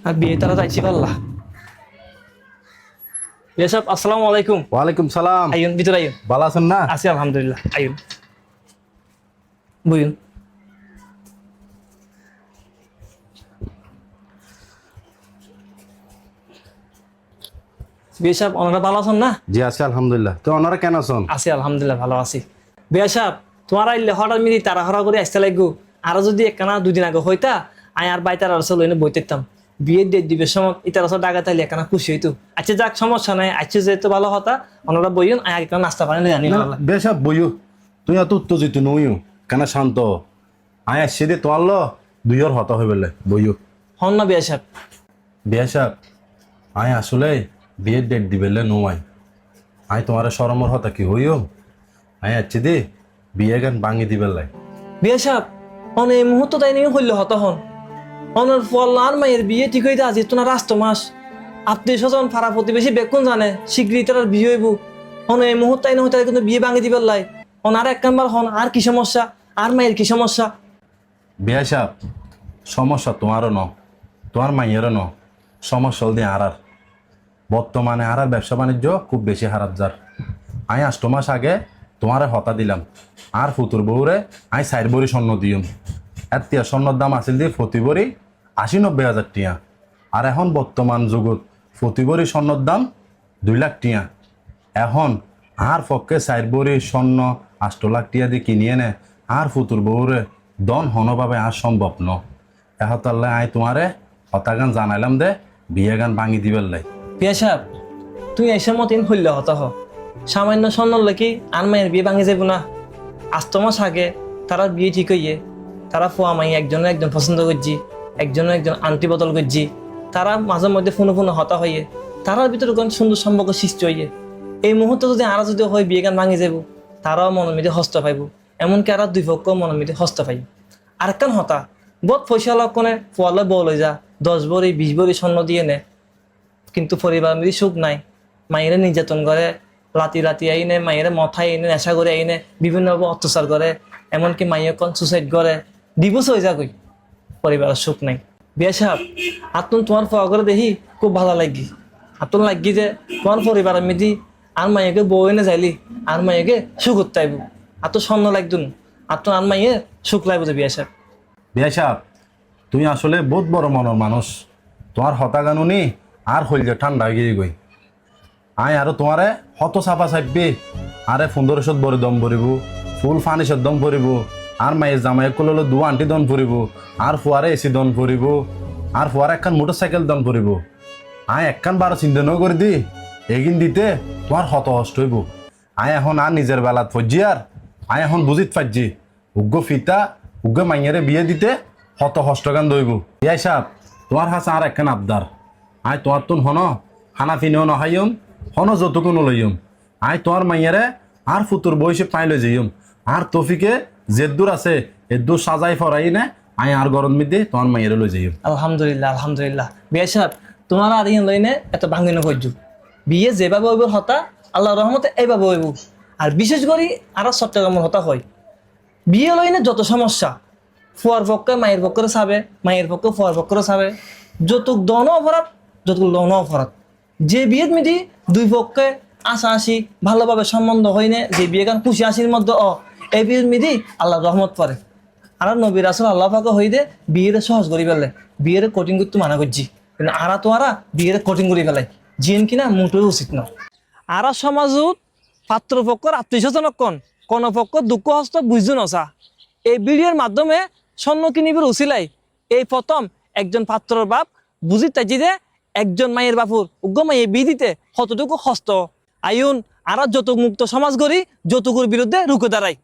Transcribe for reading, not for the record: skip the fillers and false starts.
আর বিয়ে তারা যাইছি পাল্লা। বিয়ে সাহেব আসসালামু আলাইকুম। ওয়ালাইকুম সালাম। আইন ভিতরে আইন। ভালো আছেন না? আছি আলহামদুলিল্লাহ। আইন বইন। বিয়ে সাহেব ওনারা ভালো আছেন না? জি আছি আলহামদুলিল্লাহ। তো ওনারা কেন আছেন? আছি আলহামদুলিল্লাহ ভালো আছি। বিয়ে সাহেব তোমার আইলে হঠাৎ মিলি তাড়াহড়া করে আসতে লাগবো। আরো যদি একখানা দুদিন আগে হইতা আয় আর বাইতার আরো লইনে বইতেতাম। বিয়ের ডেট দিবে সময় ইতার আসলে ডাকা তাইলে একখানা খুশি হইতো। আচ্ছা যাক সমস্যা নাই, আচ্ছা যেহেতু ভালো হতা ওনারা বইন আয় একটা নাস্তা পানি জানি না। বেশাব বইও তুই এত উত্তেজিত নইও কেন শান্ত আয় আসছে দে তোমার ল দুইয়ের হতা হয়ে বলে বইও হন না বিয়ে সাহেব। বেশাব আয় আসলে বিয়ের ডেট দিবেলে নোয়াই আয় তোমার সরমর হতা কি হইও আয় আসছে দে বিয়ে গান ভাঙি দিবেলে বিয়ে সাহেব অন এই মুহূর্ত তাই নিয়ে হইলে হতা হন অনার ফল আর মায়ের বিয়ে ঠিক হইতে আজি তো না রাস্ত মাস আপনি স্বজন ফারা প্রতিবেশী বেকুন জানে শীঘ্রই তার বিয়ে হইব। অন এই মুহূর্ত তাই নয় কিন্তু বিয়ে ভাঙি দিবার লাই অন আর একখানবার হন আর কি সমস্যা আর মায়ের কি সমস্যা? বেশাব সমস্যা তোমারও ন তোমার মাইয়েরও ন সমস্যা হল দিয়ে আর বর্তমানে আর ব্যবসা বাণিজ্য খুব বেশি হারাত যার আই 8 মাস আগে তোমারে হতা দিলাম আর ফুতুর বউরে আই 4 বড়ি স্বর্ণ দিম এত স্বর্ণর দাম আসিল দিয়ে প্রতি বড়ি 80-90 হাজার টিয়া আর এখন বর্তমান যুগত প্রতি বড়ি স্বর্ণর দাম 2 লাখ টিয়া এখন আর পক্ষে 4 বড়ি স্বর্ণ 8 লাখ টিয়া দিয়ে কিনিয়ে নে আর ফুতুর বউরে দন হনভাবে আর সম্ভব ন এহতাল্লাই আই তোমারে হতাগান জানাইলাম দে বিয়ে গান ভাঙি দিবার লাই। বিয়ে সাহেব তুই এসে মতিন হইলে হতা হ সামান্য স্বর্ণ লেখি আর মায়ের বিয়ে ভাঙি যাব না। আজ মাস আগে তারা বিয়ে ঠিক হইয়ে তারা ফোয়া মাই একজনের একজন পছন্দ করছি একজনের একজন আন্টি বদল করছি তারা মাঝে মধ্যে ফোনো ফোনো হতা হইয়ে তারার ভিতরে কোন সুন্দর সম্পর্ক সৃষ্টি হইয়ে এই মুহূর্তে যদি আরো যদি হয় বিয়ে গান ভাঙি যাব তারাও মনোমিতে হস্ত পাইব এমনকি আর দুই পক্ষ মনোমিতে হস্ত পাইব। আর একখান হতা বহুত পয়সা লক্ষণে ফোয়ালে বউ লই যা 10 ভরি 20 ভরি স্বর্ণ দিয়ে নে কিন্তু পরিবার মিলি সুখ নাই মায়েরা নির্যাতন করে লাতি লাতি আইনে মায়েরা মথায় আইনে নেশা করে আইনে বিভিন্নভাবে অত্যাচার করে এমনকি মাইয়া কন সুসাইড করে ডিভোর্স হয়ে যাক পরিবারের সুখ নাই। বিয়ে সাহেব আতুন তোমার ফোয়া করে দেখি খুব ভালো লাগি আতুন লাগি যে তোমার পরিবারের মিদি আর মাইয়াকে বউ এনে যাইলি আর মাইয়াকে সুখ করতে আইব আত স্বর্ণ লাগতুন আতুন আর মাইয়ে সুখ লাগবে যে বিয়ে সাহেব। বেশাব তুই আসলে বহুত বড় মনের মানুষ তোমার হতাগানুনি আর হইল ঠান্ডা গিয়ে গই আয় আরো তোমারে হত চাপা চাপবি আরে 1500 বড় দম ভরিব ফুল ফানিসের দম ভরিব আর মায়ের জামাই কললো 2 আন্টি দন ভরিব আর ফুয়ারে এসি দন ভরিব আর ফুয়ারে একখান মোটরসাইকেল দন ভরিব আয় একখান 12 চিন্তা ন করে দি এগিন দিতে তোমার হত হষ্ট হইব। আয় এখন আর নিজের বেলাত ফজি আর আয় এখন বুঝিত পারছি উগ্র ফিতা উগ্র মাইয়ারে বিয়ে দিতে হত হষ্টগান দইব। ইয়াই সাহ তোমার হাসা আর একখান আবদার আয় তোমার তুন হন খানা ফিনেও নহাইম হন যতটুকু নলইম আয় তোমার মাইয়ারে আর ফুতুর বয়সে পাইলে যাইম আর তফিকে যেদূর আছে এদূর সাজাই ফরাই নে আয় আর গরম মিদে তোমার মাইয়ারে লই যাইম। আলহামদুলিল্লাহ আলহামদুলিল্লাহ। বিয়ে সাহেব তোমার আর ইন লইনে এত ভাঙিনো করছু বিয়ে যেভাবে হইব হতা আল্লাহ রহমতে এইভাবে হইব। আর বিশেষ করে আরো চট্টগ্রামের হতা হয় বিয়ে লইনে যত সমস্যা ফুয়ার পক্ষে মায়ের পক্ষে চাবে মায়ের পক্ষে ফুয়ার পক্ষে চাবে যৌতুক দন অপরাধ যৌতুক দন অপরাধ যে বিয়ের মিদি দুই পক্ষে আশা আসি ভালোভাবে সম্বন্ধ হইনে যে বিয়ে গান খুশি আসির মধ্যে এই বিয়ের মিদি আল্লাহ রহমত পরে আর নবীর আসল আল্লাহ পাকে হই দে বিয়ের সহজ করি ফেলে বিয়ের কঠিন করতে মানা করছি কিন্তু আরা তো আরা বিয়ের কঠিন করি ফেলাই জিন কিনা মোটেও উচিত না। আরা সমাজত পাত্রপক্ষর আত্মীয় স্বজনক কোন পক্ষ দুঃখ হস্ত বুঝু নসা এই ভিডিওর মাধ্যমে স্বর্ণ কিনিবার উচিলাই এই প্রথম একজন পাত্রর বাপ বুঝি তাইছি যে একজন মায়ের বাপুর উগ্র মাইয়ে বিয়ে দিতে কতটুকু হস্ত আইন আর যৌতুক মুক্ত সমাজ গড়ি যৌতুকের বিরুদ্ধে রুখে দাঁড়াই।